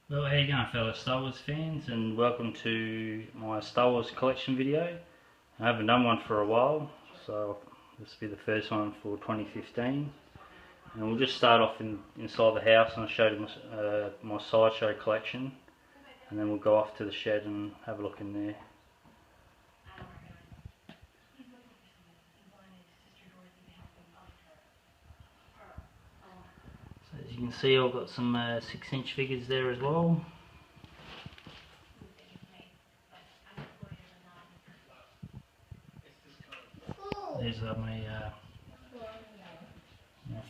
Well, how you going, fellow Star Wars fans, and welcome to my Star Wars collection video. I haven't done one for a while, so this will be the first one for 2015. And we'll just start off inside the house, and I'll show you my Sideshow collection, and then we'll go off to the shed and have a look in there. So as you can see, I've got some 6-inch figures there as well. These are my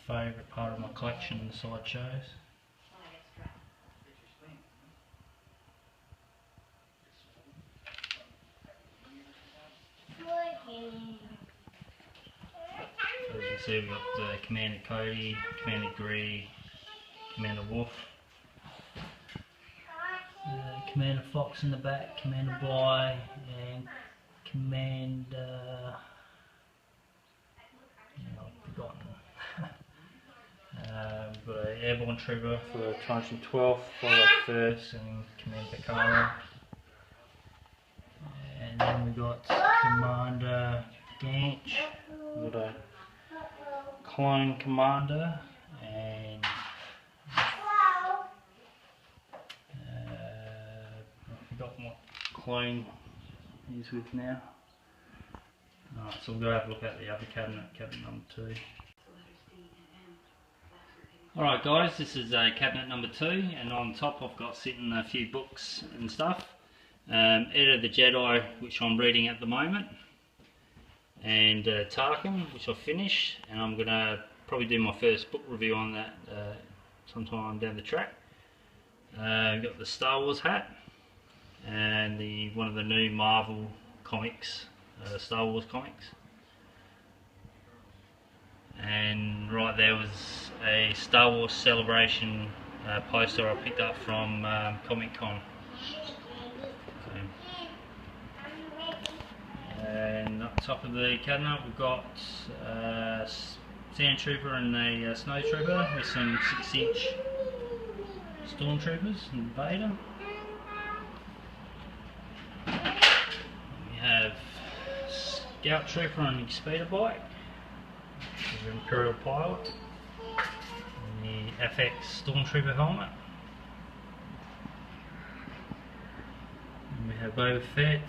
favourite part of my collection, the Sideshows. So as you can see, we've got Commander Cody, Commander Gree, Commander Wolf, Commander Fox in the back, Commander Bly, and Commander... I've forgotten. We've got an Airborne Trooper for 212th, followed first, and Commander Picaro. And then we've got Commander Ganch, we've got a Clone Commander, and I've forgotten what clone he's with now. Alright, so we'll go have a look at the other cabinet, cabinet number 2. Alright guys, this is cabinet number 2, and on top I've got sitting a few books and stuff. Enter the Jedi, which I'm reading at the moment, and Tarkin, which I've finished, and I'm going to probably do my first book review on that sometime down the track. We've got the Star Wars hat, and one of the new Marvel comics, Star Wars comics. And right there was a Star Wars Celebration poster I picked up from Comic Con. And up top of the cabinet we've got Sand Trooper and a Snow Trooper with some 6-inch Stormtroopers and Vader. We have Scout Trooper on his speeder bike, the Imperial Pilot, and the FX Stormtrooper helmet. And we have Boba Fett,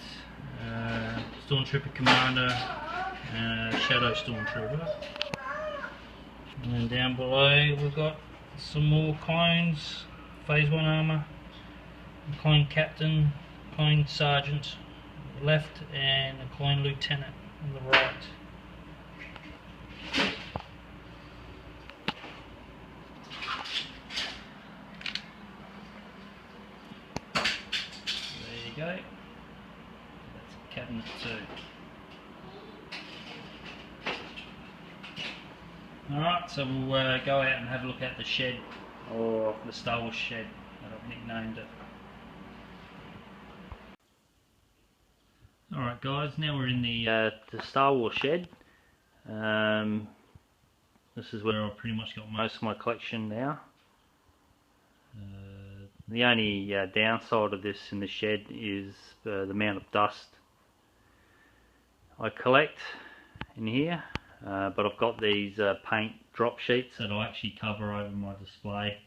Stormtrooper Commander, and Shadow Stormtrooper. And then down below we've got some more clones, Phase 1 armour, Clone Captain, Clone Sergeant on the left, and a Clone Lieutenant on the right. There you go. That's cabinet 2. Alright, so we'll go out and have a look at the shed, or the Star Wars shed that I've nicknamed it. Alright guys, now we're in the Star Wars shed. This is where I've pretty much got most of my collection now. The only downside of this in the shed is the amount of dust I collect in here, but I've got these paint drop sheets that I actually cover over my display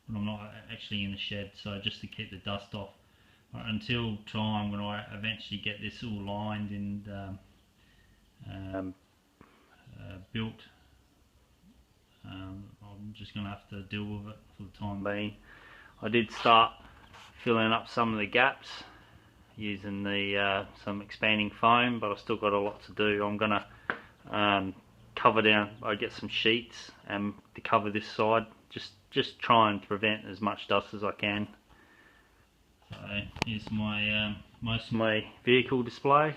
when I'm not actually in the shed, so just to keep the dust off. Until time when I eventually get this all lined and built, I'm just going to have to deal with it for the time being. I did start filling up some of the gaps using the some expanding foam, but I've still got a lot to do. I'm going to cover down, I get some sheets to cover this side, just try and prevent as much dust as I can. So here's my most of my vehicle display.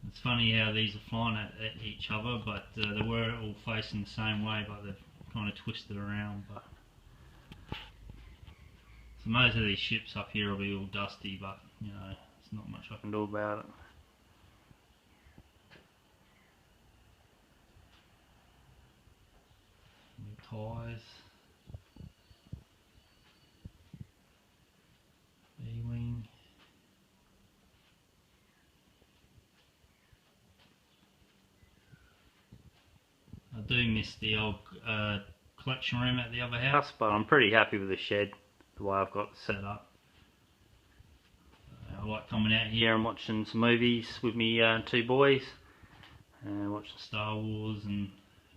It's funny how these are flying at each other, but they were all facing the same way, but they've kind of twisted around. But so most of these ships up here will be all dusty, but you know, there's not much I can do about it. New tyres. do miss the old collection room at the other house, but I'm pretty happy with the shed, the way I've got it set up. I like coming out here and watching some movies with me two boys, and watching Star Wars and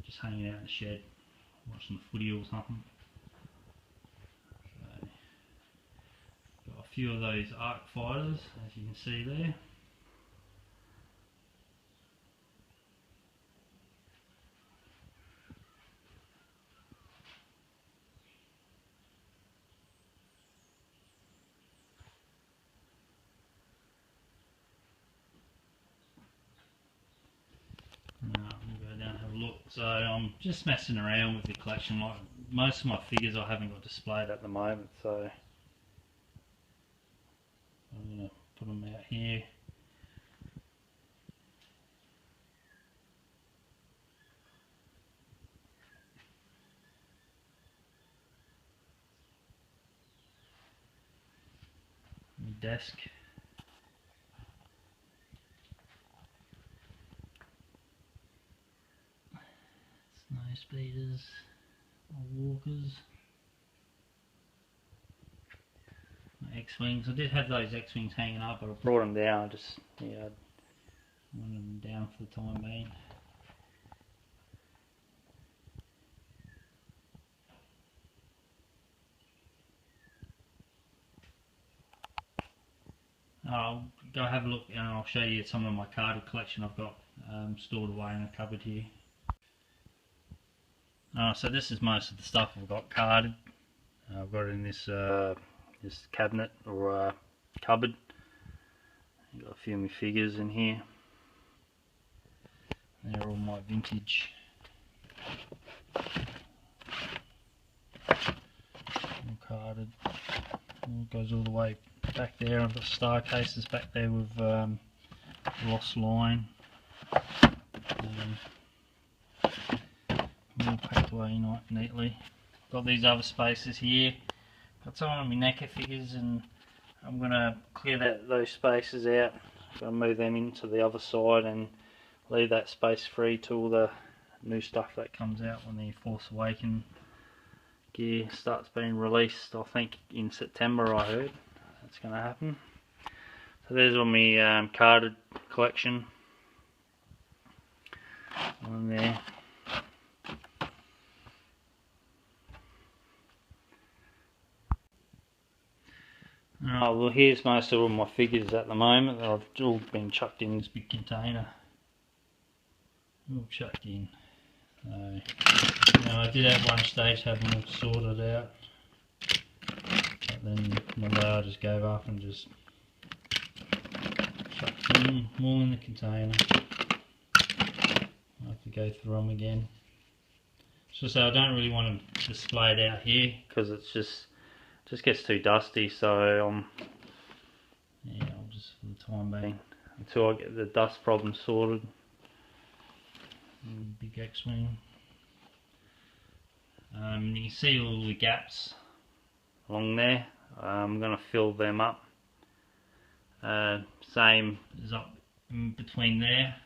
just hanging out in the shed, watching the footy or something. So, got a few of those Arc Fighters, as you can see there. We'll go down and have a look. So I'm just messing around with the collection. Like most of my figures I haven't got displayed at the moment, so I'm going to put them out here. My desk. Snow speeders, walkers, my X-Wings. I did have those X-Wings hanging up, but I brought them down. I just, yeah, I wanted them down for the time being. I'll go have a look and I'll show you some of my carded collection I've got stored away in a cupboard here. So this is most of the stuff I've got carded. I've got it in this this cabinet or cupboard. I've got a few of my figures in here. They're all my vintage. All carded. It goes all the way back there. I've got star cases back there with lost line. All packed away neatly. Got these other spaces here. Got some of my NECA figures, and I'm going to clear those spaces out. I'm going to move them into the other side and leave that space free to all the new stuff that comes out when the Force Awakens gear starts being released. I think in September, I heard that's going to happen. So there's all my carded collection on there. Alright, well here's most of all my figures at the moment. I've all been chucked in this big container. All chucked in. So, I did at one stage have them all sorted out, but then one day I just gave up and just chucked them all in the container. I have to go through them again. So I don't really want to display it out here because it's just gets too dusty, so yeah, I'll just for the time being until I get the dust problem sorted. Big X-Wing. You can see all the gaps along there. I'm going to fill them up. Same as up in between there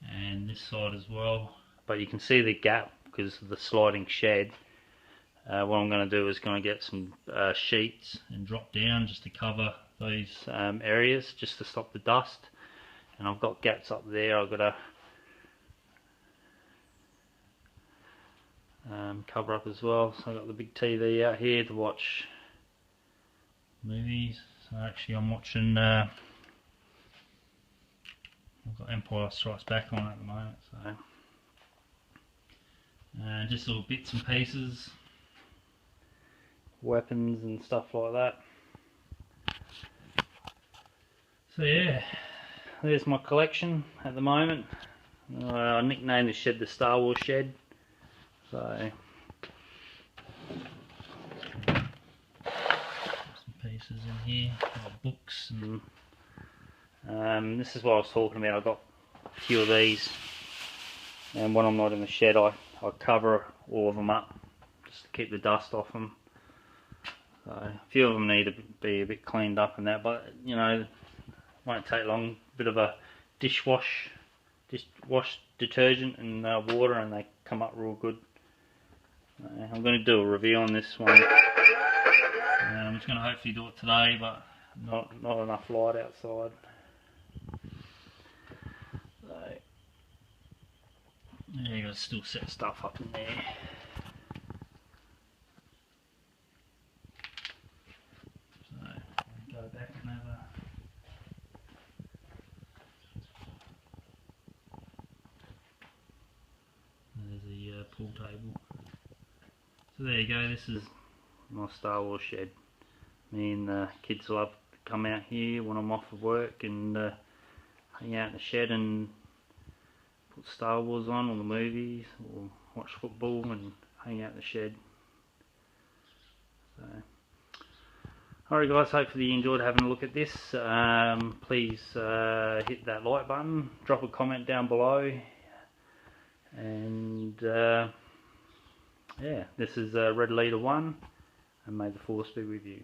and this side as well. But you can see the gap because of the sliding shed. What I'm going to do is going to get some sheets and drop down just to cover those areas, just to stop the dust. And I've got gaps up there I've got to cover up as well. So I've got the big TV out here to watch movies. So actually I'm watching, I've got Empire Strikes Back on at the moment. So just little bits and pieces, weapons and stuff like that. So yeah, there's my collection at the moment. I nicknamed the shed the Star Wars shed. So some pieces in here, got books, and this is what I was talking about. I've got a few of these, and when I'm not in the shed I cover all of them up just to keep the dust off them. So a few of them need to be a bit cleaned up and that, but you know, won't take long. Bit of a wash detergent and water, and they come up real good. I'm going to do a review on this one. I'm just going to hopefully do it today, but not enough light outside. So, yeah, you got to still set stuff up in there. So go back and have a there's the pool table. So there you go, this is my Star Wars shed. Me and the kids love to come out here when I'm off of work and hang out in the shed and put Star Wars on, or the movies, or watch football and hang out in the shed. So, alright guys, hopefully you enjoyed having a look at this. Please hit that like button, drop a comment down below, and yeah, this is Red Leader 1, and may the Force be with you.